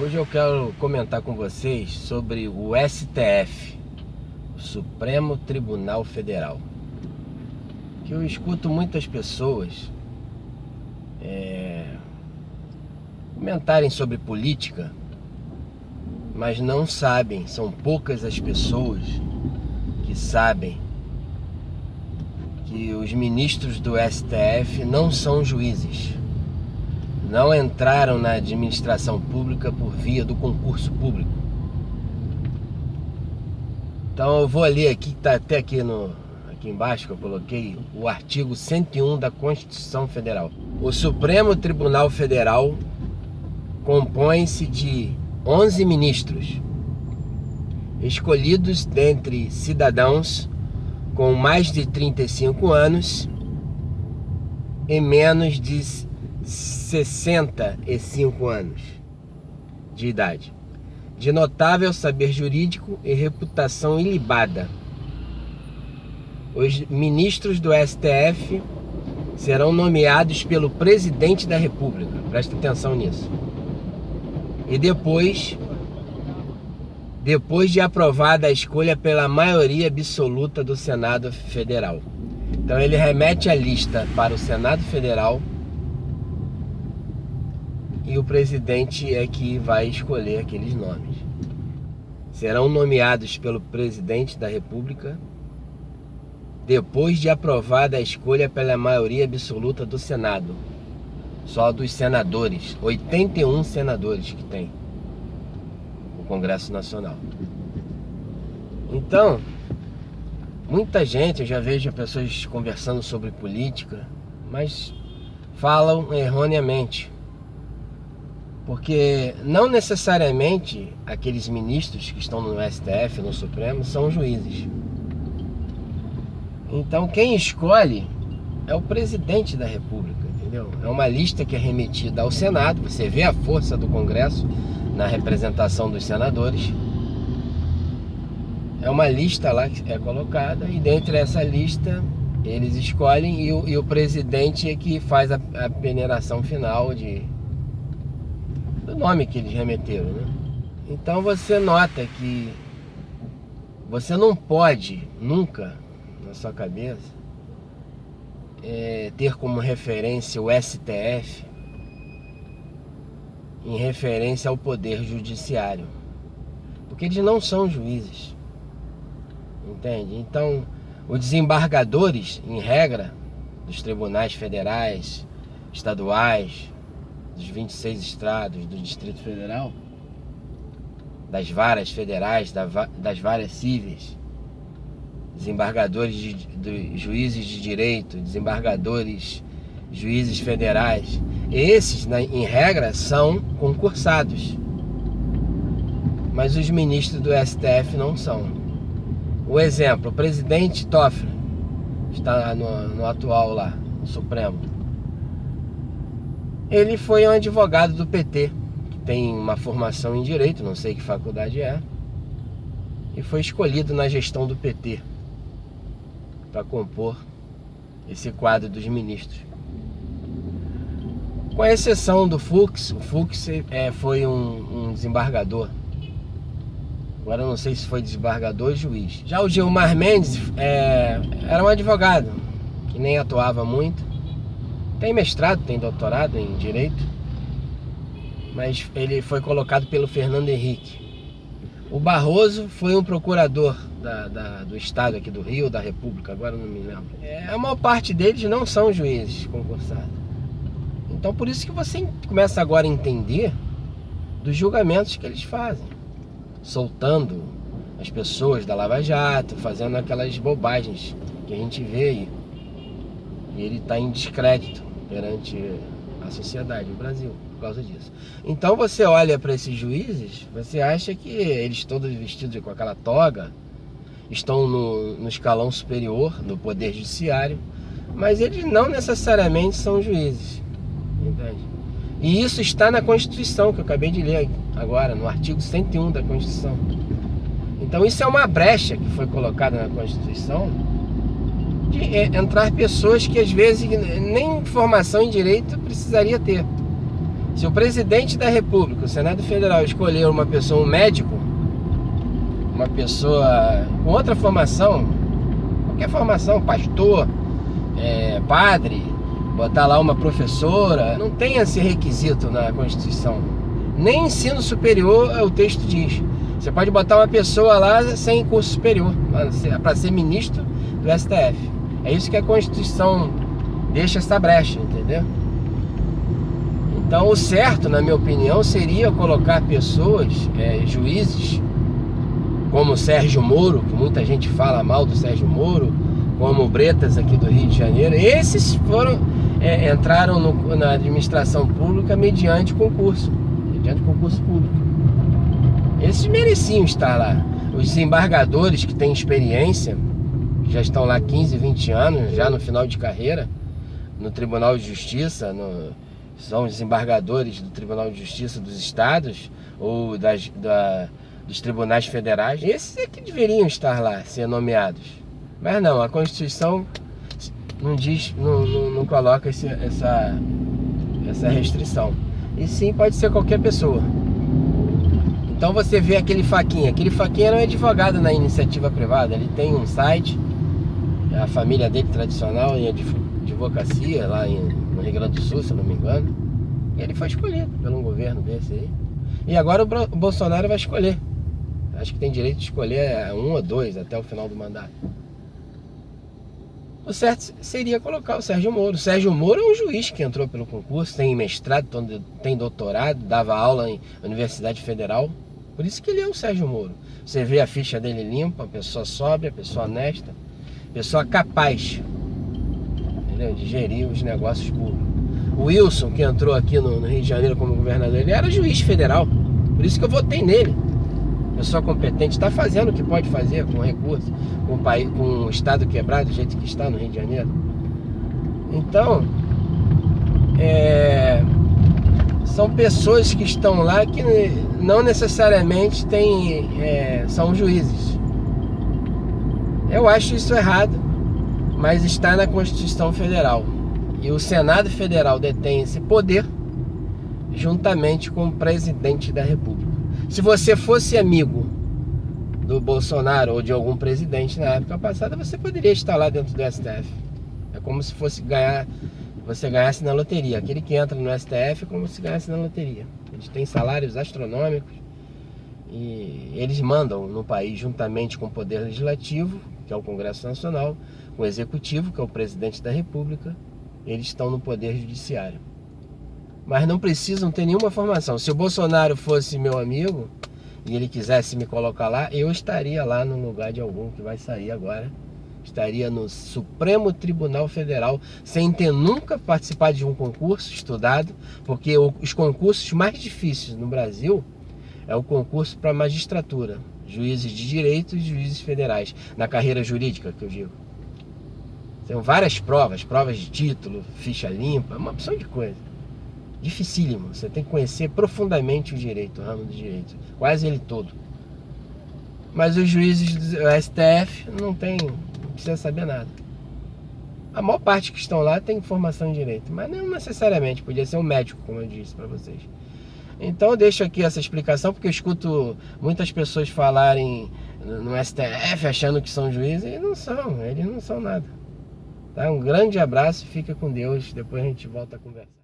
Hoje eu quero comentar com vocês sobre o STF, o Supremo Tribunal Federal. Que eu escuto muitas pessoas comentarem sobre política, mas não sabem, são poucas as pessoas que sabem que os ministros do STF não são juízes. Não entraram na administração pública por via do concurso público. Então eu vou ler aqui, está até aqui embaixo que eu coloquei, o artigo 101 da Constituição Federal. O Supremo Tribunal Federal compõe-se de 11 ministros, escolhidos dentre cidadãos com mais de 35 anos e menos de 65 anos de idade, de notável saber jurídico e reputação ilibada. Os ministros do STF serão nomeados pelo presidente da República, presta atenção nisso, e depois de aprovada a escolha pela maioria absoluta do Senado Federal. Então ele remete a lista para o Senado Federal e o presidente é que vai escolher aqueles nomes. Serão nomeados pelo presidente da República depois de aprovada a escolha pela maioria absoluta do Senado. Só dos senadores, 81 senadores que tem o Congresso Nacional. Então, muita gente, eu já vejo pessoas conversando sobre política, mas falam erroneamente. Porque não necessariamente aqueles ministros que estão no STF, no Supremo, são juízes. Então quem escolhe é o presidente da República, entendeu? É uma lista que é remetida ao Senado, você vê a força do Congresso na representação dos senadores. É uma lista lá que é colocada e dentro dessa lista eles escolhem e o presidente é que faz a peneiração final do nome que eles remeteram, né? Então você nota que você não pode nunca na sua cabeça ter como referência o STF em referência ao Poder Judiciário, porque eles não são juízes, entende? Então os desembargadores, em regra, dos tribunais federais, estaduais, dos 26 estados do Distrito Federal, das varas federais, das varas cíveis, desembargadores juízes de direito, desembargadores, juízes federais, esses, em regra, são concursados, mas os ministros do STF não são. O exemplo, o presidente Toffoli está no atual lá, no Supremo. Ele foi um advogado do PT, que tem uma formação em direito, não sei que faculdade é, e foi escolhido na gestão do PT para compor esse quadro dos ministros. Com exceção do Fux, o Fux foi um desembargador. Agora eu não sei se foi desembargador ou juiz. Já o Gilmar Mendes era um advogado, que nem atuava muito. Tem mestrado, tem doutorado em Direito, mas ele foi colocado pelo Fernando Henrique. O Barroso foi um procurador do Estado aqui do Rio, da República, agora não me lembro. A maior parte deles não são juízes concursados. Então por isso que você começa agora a entender dos julgamentos que eles fazem, soltando as pessoas da Lava Jato, fazendo aquelas bobagens que a gente vê aí. E ele está em descrédito perante a sociedade, o Brasil, por causa disso. Então você olha para esses juízes, você acha que eles todos vestidos com aquela toga, estão no escalão superior, no Poder Judiciário, mas eles não necessariamente são juízes, entende? E isso está na Constituição, que eu acabei de ler agora, no artigo 101 da Constituição. Então isso é uma brecha que foi colocada na Constituição, de entrar pessoas que às vezes nem formação em direito precisaria ter. Se o presidente da República, o Senado Federal, escolher uma pessoa, um médico, uma pessoa com outra formação, qualquer formação, pastor, padre, botar lá uma professora, não tem esse requisito na Constituição. Nem ensino superior o texto diz. Você pode botar uma pessoa lá sem curso superior, para ser ministro do STF. É isso que a Constituição deixa essa brecha, entendeu? Então o certo, na minha opinião, seria colocar pessoas, juízes, como o Sérgio Moro, que muita gente fala mal do Sérgio Moro, como o Bretas aqui do Rio de Janeiro. Esses entraram na administração pública mediante concurso público. Esses mereciam estar lá. Os desembargadores que têm experiência, que já estão lá 15, 20 anos, já no final de carreira, no Tribunal de Justiça, são os desembargadores do Tribunal de Justiça dos estados ou dos tribunais federais. Esses é que deveriam estar lá, ser nomeados. Mas não, a Constituição não diz, não coloca essa restrição. E sim, pode ser qualquer pessoa. Então você vê aquele Faquinha era um advogado na iniciativa privada. Ele tem um site, a família dele tradicional em advocacia lá no Rio Grande do Sul, se eu não me engano. E ele foi escolhido pelo um governo desse aí. E agora o Bolsonaro vai escolher. Acho que tem direito de escolher 1 ou 2 até o final do mandato. O certo seria colocar o Sérgio Moro. O Sérgio Moro é um juiz que entrou pelo concurso, tem mestrado, tem doutorado, dava aula em Universidade Federal. Por isso que ele é o Sérgio Moro. Você vê a ficha dele limpa, pessoa sóbria, pessoa honesta, pessoa capaz, entendeu? De gerir os negócios públicos. O Wilson, que entrou aqui no Rio de Janeiro como governador, ele era juiz federal. Por isso que eu votei nele. Pessoa competente, está fazendo o que pode fazer com recursos, com o estado quebrado do jeito que está no Rio de Janeiro. Então, são pessoas que estão lá que não necessariamente são juízes. Eu acho isso errado, mas está na Constituição Federal. E o Senado Federal detém esse poder juntamente com o presidente da República. Se você fosse amigo do Bolsonaro ou de algum presidente na época passada, você poderia estar lá dentro do STF. É como se você ganhasse na loteria. Aquele que entra no STF é como se ganhasse na loteria. Eles têm salários astronômicos e eles mandam no país juntamente com o Poder Legislativo, que é o Congresso Nacional, com o Executivo, que é o Presidente da República. Eles estão no Poder Judiciário. Mas não precisam ter nenhuma formação. Se o Bolsonaro fosse meu amigo e ele quisesse me colocar lá, eu estaria lá no lugar de algum que vai sair agora. Estaria no Supremo Tribunal Federal, sem ter nunca participado de um concurso, estudado, porque os concursos mais difíceis no Brasil é o concurso para magistratura, juízes de direito e juízes federais, na carreira jurídica que eu digo. Tem várias provas de título, ficha limpa, uma opção de coisa. Dificílimo, você tem que conhecer profundamente o direito, o ramo do direito, quase ele todo. Mas os juízes do STF não precisa saber nada. A maior parte que estão lá tem formação em direito, mas não necessariamente, podia ser um médico, como eu disse para vocês. Então eu deixo aqui essa explicação, porque eu escuto muitas pessoas falarem no STF achando que são juízes, e eles não são nada. Tá? Um grande abraço, fica com Deus, depois a gente volta a conversar.